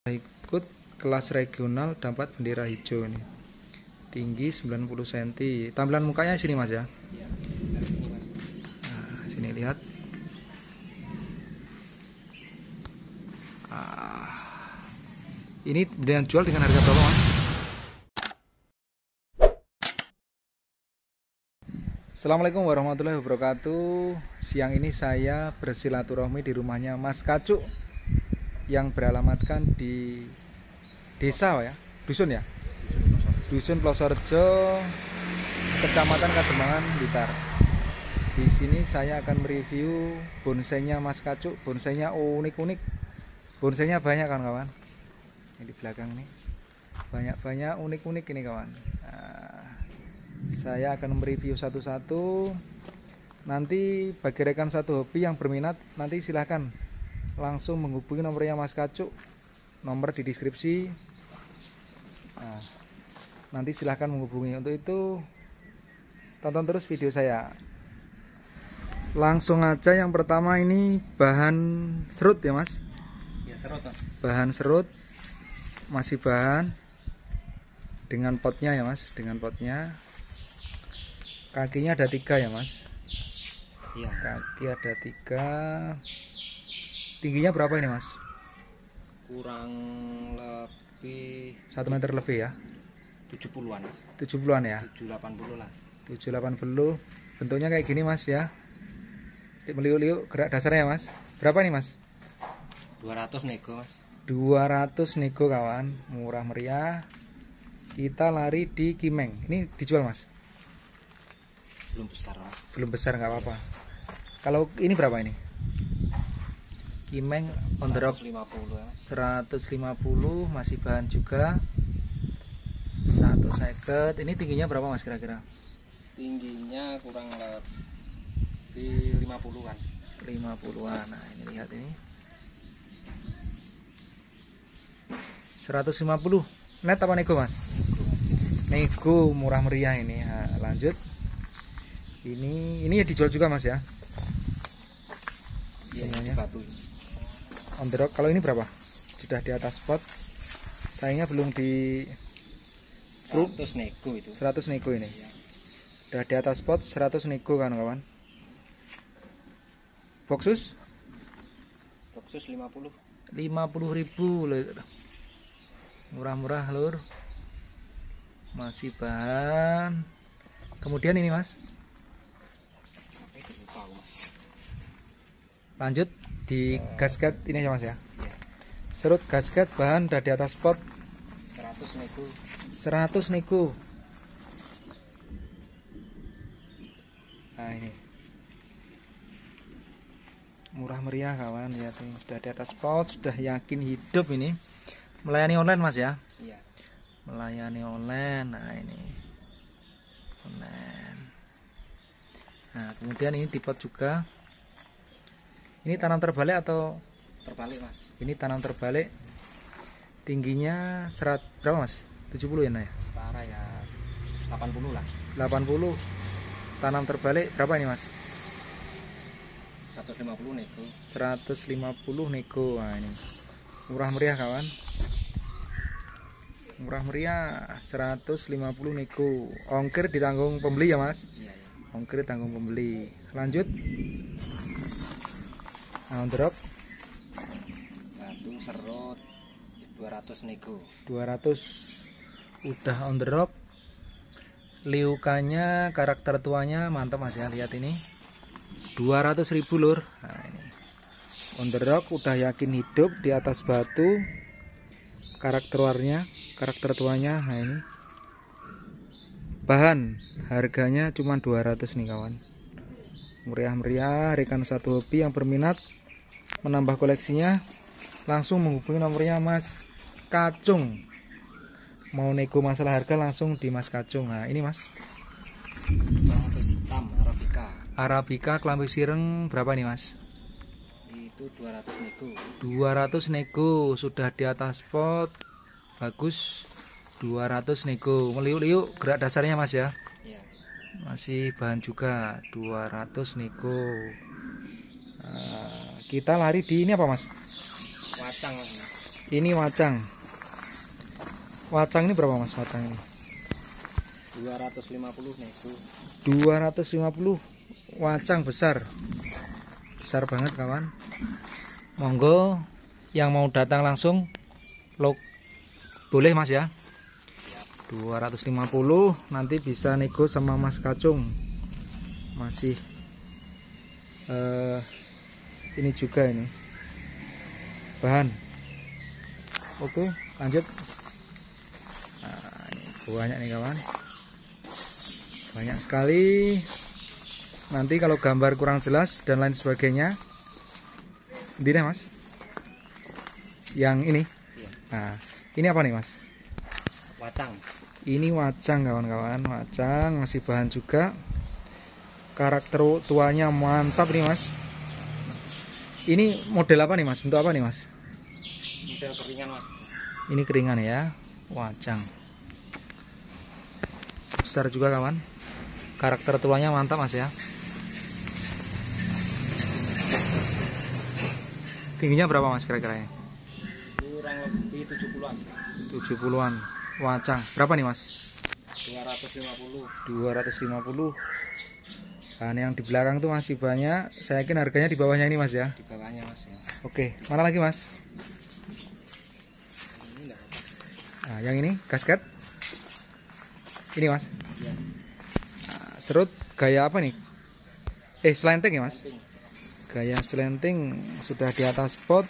Ikut kelas regional dapat bendera hijau ini. Tinggi 90 cm. Tampilan mukanya sini Mas ya. Nah, sini lihat. Ini dengan jual dengan harga berapa Mas? Assalamualaikum warahmatullahi wabarakatuh. Siang ini saya bersilaturahmi di rumahnya Mas Kacuk yang beralamatkan di desa ya, dusun ya, dusun Plosorejo, kecamatan Kademangan, Blitar. Di sini saya akan mereview bonsainya Mas Kacuk. Bonsainya unik-unik, bonsainya banyak kan kawan. Ini di belakang nih, banyak unik-unik ini kawan. Nah, saya akan mereview satu-satu. Nanti bagi rekan satu hobi yang berminat, nanti silahkan langsung menghubungi nomornya Mas Kacuk, nomor di deskripsi. Nah, nanti silahkan menghubungi. Untuk itu tonton terus video saya. Langsung aja yang pertama, ini bahan serut ya Mas? Ya, serut Mas. Bahan serut, masih bahan dengan potnya ya Mas, dengan potnya. Kakinya ada 3 ya Mas? Iya. Kaki ada 3. Tingginya berapa ini Mas? Kurang lebih 1 meter lebih ya? 70-an Mas. 70-an ya? 780 lah. 780. Bentuknya kayak gini Mas ya. Meliuk-liuk gerak dasarnya Mas. Berapa nih Mas? 200 nego Mas. 200 nego kawan. Murah meriah. Kita lari di Kimeng. Ini dijual Mas? Belum besar Mas. Belum besar, nggak apa-apa. Kalau ini berapa ini? Kimeng on the rock 150 ya Mas. 150, masih bahan juga. 150. Ini tingginya berapa Mas kira-kira? Tingginya kurang lebih 50-an. 50-an. Nah, ini lihat ini. 150. Net apa nego Mas? Nego, murah meriah ini. Nah, lanjut. Ini ya dijual juga Mas ya? Semuanya. Batu. On the rock. Kalau ini berapa? Sudah di atas spot. Sayangnya belum di 100 nego itu. 100 nego ini. Ya. Udah di atas spot 100 nego kan kawan. Boxus? Boxus 50. 50.000 lur. Murah-murah lur. Masih bahan. Kemudian ini Mas. Lanjut di gasket ini ya Mas ya. Serut gasket bahan udah di atas spot 100 nego. 100 nego. Nah ini murah meriah kawan, lihat ini sudah di atas spot, sudah yakin hidup ini. Melayani online Mas ya? Iya. Melayani online. Nah ini online. Nah kemudian ini di pot juga. Ini tanam terbalik atau Terbalik Mas. ini tanam terbalik? Tingginya berapa Mas? 70 ya nah ya? Parah ya 80 lah. 80. Tanam terbalik berapa ini Mas? 150 nego. 150 nego. Nah ini murah meriah kawan. Murah meriah 150 nego. Ongkir ditanggung pembeli ya Mas? Iya, iya. Ongkir tanggung pembeli. Lanjut. Nah, on the rock Batu serut 200 nego. 200 udah on the rock. Liukannya, karakter tuanya mantap Mas ya, lihat ini 200.000 lur. Nah ini on the rock, udah yakin hidup di atas batu. Karakter warnanya, karakter tuanya. Nah ini bahan harganya cuma 200 nih kawan. Meriah meriah. Rekan satu hobi yang berminat menambah koleksinya langsung menghubungi nomornya Mas Kacung. Mau nego masalah harga langsung di Mas Kacung. Nah ini Mas, Kelampis hitam Arabica. Arabica kelambi sireng berapa nih Mas? Itu 200 nego. 200 nego, sudah di atas pot, bagus. 200 nego, meliuk-liuk gerak dasarnya Mas ya. Iya. Masih bahan juga. 200 nego. Kita lari di ini apa Mas? Wacang Mas. Ini wacang. Wacang ini berapa mas? Wacang ini 250 nego. 250. Wacang besar. Besar banget kawan. Monggo yang mau datang langsung boleh mas ya. 250 nanti bisa nego sama Mas Kacung. Masih ini juga ini bahan. Oke, lanjut. Nah, ini banyak nih kawan, banyak sekali. Nanti kalau gambar kurang jelas dan lain sebagainya, ini deh mas, yang ini. Nah, ini apa nih mas? Wacang. Ini wacang kawan-kawan, wacang masih bahan juga. Karakter tuanya mantap nih mas. Ini model apa nih mas? Untuk apa nih mas? Model keringan mas. Ini keringan ya, wacang. Besar juga kawan. Karakter tuanya mantap mas ya. Tingginya berapa mas kira-kira? Kurang lebih 70-an. 70-an. Wacang. Berapa nih mas? 250. 250. Nah, yang di belakang tuh masih banyak. Saya yakin harganya di bawahnya ini mas ya. Di bawahnya mas ya. Oke, mana lagi mas? Ini enggak. Nah, yang ini gasket. Ini mas. Ya. Nah, serut gaya apa nih? Slanting ya mas? Penting. Gaya slanting sudah di atas pot.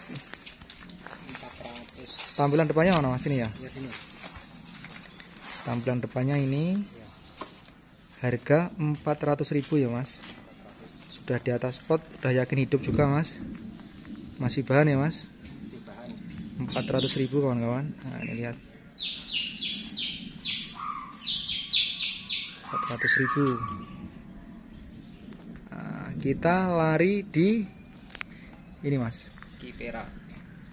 400. Tampilan depannya mana mas ini ya? Ya sini. Tampilan depannya ini. Ya. Harga 400.000 ya mas. 400. Sudah di atas pot, udah yakin hidup juga mas. Masih bahan ya mas. Masih bahan. 400.000 kawan-kawan. Nah ini lihat, 400.000. Nah, kita lari di ini mas. Kitera.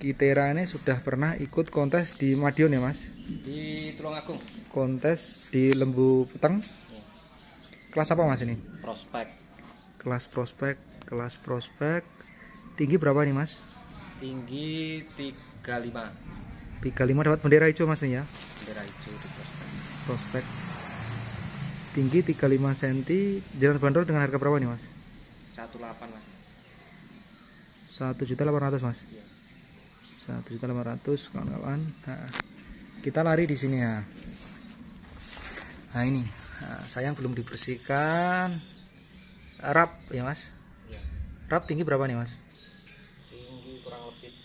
Kitera ini sudah pernah ikut kontes di Madiun ya mas. Di Tulungagung. Kontes di Lembu Peteng. Ya. Kelas apa mas ini? Prospek. Kelas prospek. Kelas prospek. Tinggi berapa nih mas? Tinggi 35. 35 dapat bendera hijau mas ini ya. Bendera hijau di prospek. Prospek. Tinggi 35 cm. Jalan bandrol dengan harga berapa nih mas? 18 mas. 1.800.000 mas. Ya. 1.800.000 kawan-kawan. Nah, kita lari di sini ya. Nah ini, nah, sayang belum dibersihkan. Rap ya mas. Ya. Rap tinggi berapa nih mas? Tinggi kurang lebih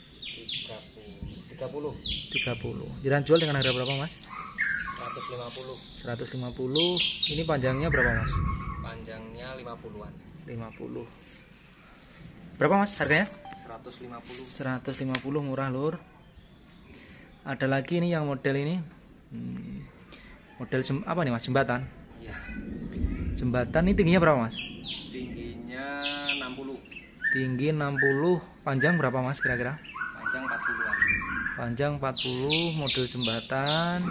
30. 30. Jalan jual dengan harga berapa mas? 150. 150. Ini panjangnya berapa mas? Panjangnya 50-an. 50. Berapa mas harganya? 150. 150 murah lur. Ada lagi nih yang model ini. Model apa nih mas? Jembatan. Iya. Jembatan ini tingginya berapa mas? Tingginya 60. Tinggi 60. Panjang berapa mas kira-kira? Panjang 40-an. Panjang 40. Model jembatan.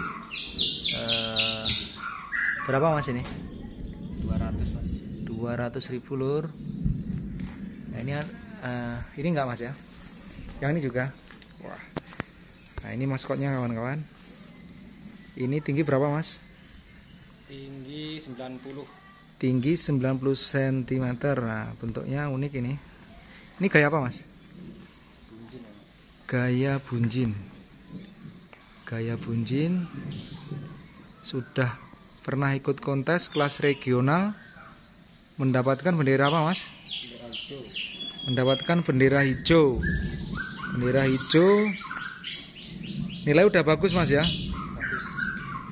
Berapa mas ini? 200 mas. 200.000 lur. Nah ini enggak mas ya? Yang ini juga. Wah. Nah ini maskotnya kawan-kawan. Ini tinggi berapa mas? Tinggi 90. Tinggi 90 cm. Nah bentuknya unik ini. Ini gaya apa mas? Bunjin ya. Gaya bunjin. Gaya bunjin. Sudah pernah ikut kontes kelas regional. Mendapatkan bendera apa mas? Bendera hijau. Mendapatkan bendera hijau. Bendera hijau. Nilai udah bagus mas ya. Bagus.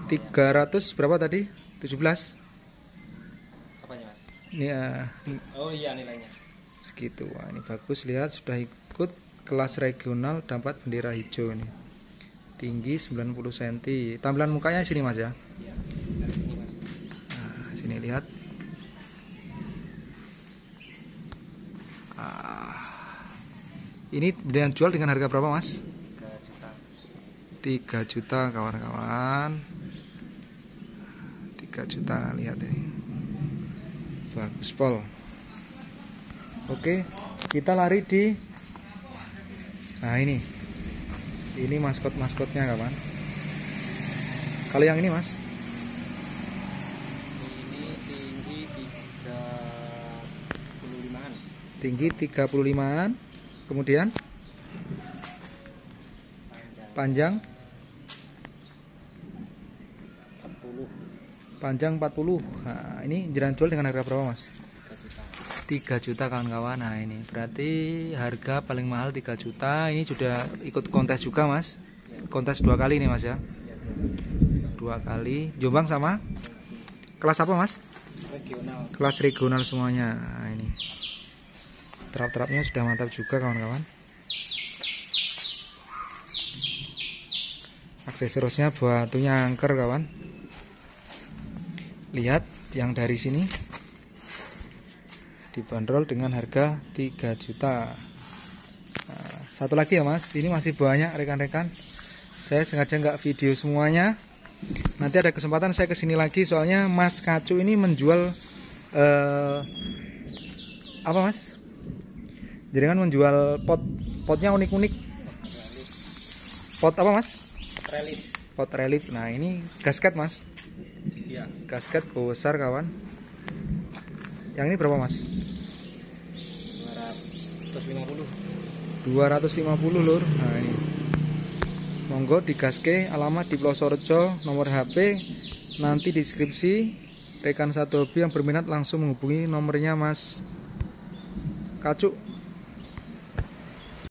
300 berapa tadi? 17. Apanya mas? Ini Oh iya nilainya. segitu. Wah, ini bagus, lihat sudah ikut kelas regional dapat bendera hijau ini. Tinggi 90 cm. Tampilan mukanya sini mas ya. Iya. Dari sini mas. Nah, sini lihat. Ini dengan jual dengan harga berapa mas? 3 juta. 3 juta kawan-kawan. 3 juta, lihat ini. Bagus pol. Oke, kita lari di. Nah ini Ini maskotnya kawan. Kalau yang ini mas? Ini tinggi 35-an. Tinggi 35-an. Kemudian panjang 40. panjang 40. Nah, ini jalan jual dengan harga berapa mas? 3 juta. 3 juta kawan-kawan. Nah ini berarti harga paling mahal 3 juta. Ini sudah ikut kontes juga mas. Kontes 2 kali nih mas ya. 2 kali. Jombang sama? Kelas apa mas? Regional. Kelas regional semuanya. Nah ini terap-terapnya sudah mantap juga kawan-kawan. Aksesorisnya batunya angker kawan. Lihat yang dari sini dibanderol dengan harga 3 juta. Nah, satu lagi ya mas, ini masih banyak rekan-rekan. Saya sengaja nggak video semuanya. Nanti ada kesempatan saya kesini lagi, soalnya Mas Kacu ini menjual apa mas? Jadi kan menjual potnya unik-unik. Pot apa mas? Relief. Pot relief. Nah ini gasket mas. Iya. Gasket besar kawan. Yang ini berapa mas? 250. 250 lur. Nah ini monggo digaske, alamat di Plosorejo, nomor HP nanti di deskripsi. Rekan satu hobi yang berminat langsung menghubungi nomornya Mas Kacu.